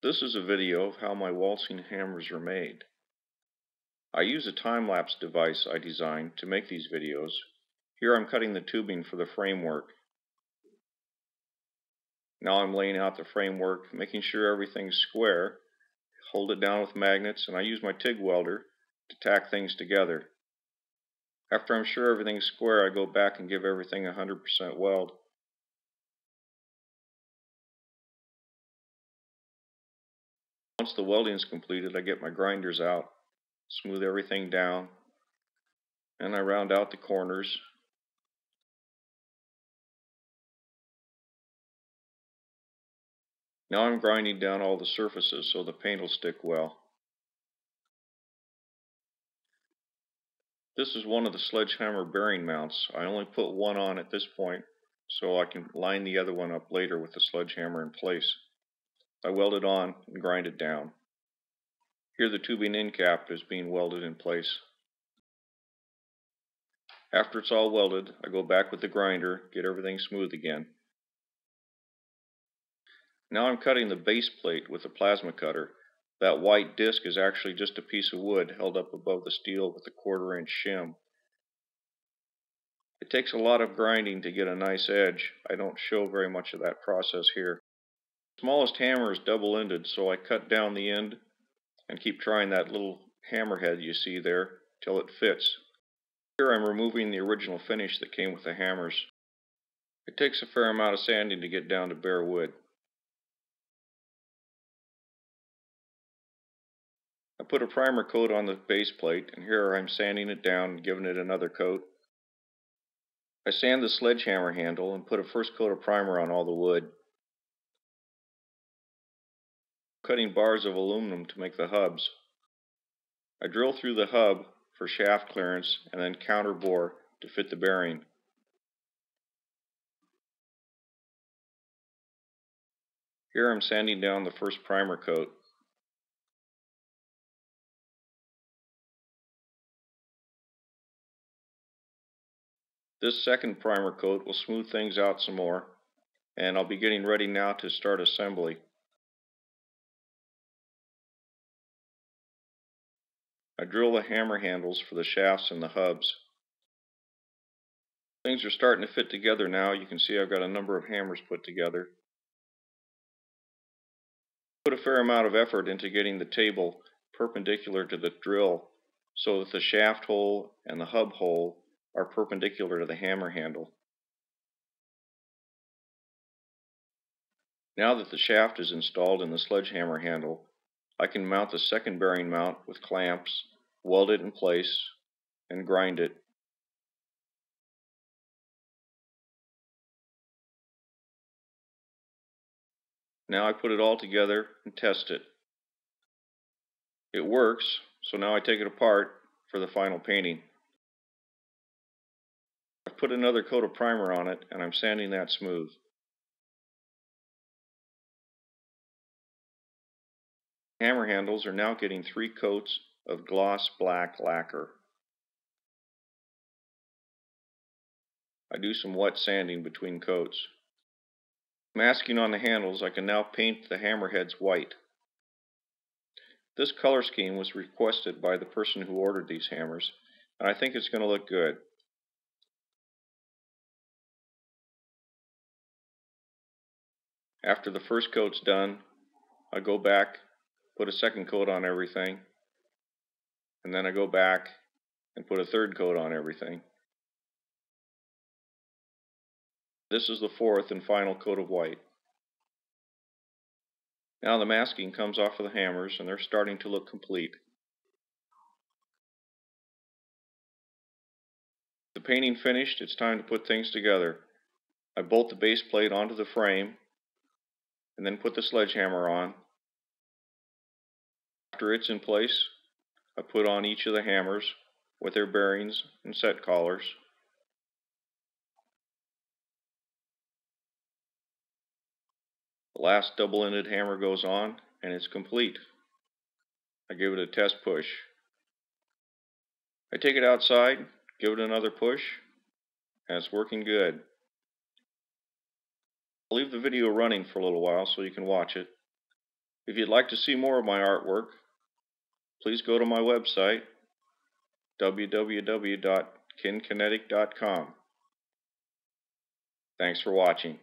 This is a video of how my waltzing hammers are made. I use a time-lapse device I designed to make these videos. Here I'm cutting the tubing for the framework. Now I'm laying out the framework, making sure everything's square. Hold it down with magnets, and I use my TIG welder to tack things together. After I'm sure everything's square, I go back and give everything 100% weld. Once the welding is completed, I get my grinders out, smooth everything down, and I round out the corners. Now I'm grinding down all the surfaces so the paint will stick well. This is one of the sledgehammer bearing mounts. I only put one on at this point so I can line the other one up later with the sledgehammer in place. I weld it on and grind it down. Here the tubing end cap is being welded in place. After it's all welded, I go back with the grinder, get everything smooth again. Now I'm cutting the base plate with a plasma cutter. That white disc is actually just a piece of wood held up above the steel with a 1/4-inch shim. It takes a lot of grinding to get a nice edge. I don't show very much of that process here. The smallest hammer is double-ended, so I cut down the end and keep trying that little hammerhead you see there till it fits. Here I'm removing the original finish that came with the hammers. It takes a fair amount of sanding to get down to bare wood. I put a primer coat on the base plate, and here I'm sanding it down and giving it another coat. I sand the sledgehammer handle and put a first coat of primer on all the wood. Cutting bars of aluminum to make the hubs. I drill through the hub for shaft clearance and then counter bore to fit the bearing. Here I'm sanding down the first primer coat. This second primer coat will smooth things out some more, and I'll be getting ready now to start assembly. I drill the hammer handles for the shafts and the hubs. Things are starting to fit together now. You can see I've got a number of hammers put together. Put a fair amount of effort into getting the table perpendicular to the drill so that the shaft hole and the hub hole are perpendicular to the hammer handle. Now that the shaft is installed in the sledgehammer handle, I can mount the second bearing mount with clamps, weld it in place, and grind it. Now I put it all together and test it. It works, so now I take it apart for the final painting. I've put another coat of primer on it, and I'm sanding that smooth. Hammer handles are now getting 3 coats of gloss black lacquer. I do some wet sanding between coats. Masking on the handles, I can now paint the hammerheads white. This color scheme was requested by the person who ordered these hammers, and I think it's going to look good. After the first coat's done, I go back, put a second coat on everything, and then I go back and put a third coat on everything. This is the fourth and final coat of white. Now the masking comes off of the hammers and they're starting to look complete. The painting finished, it's time to put things together. I bolt the base plate onto the frame and then put the sledgehammer on. After it's in place, I put on each of the hammers with their bearings and set collars. The last double-ended hammer goes on and it's complete. I give it a test push. I take it outside, give it another push, and it's working good. I'll leave the video running for a little while so you can watch it. If you'd like to see more of my artwork, please go to my website, www.kinkinetic.com. Thanks for watching.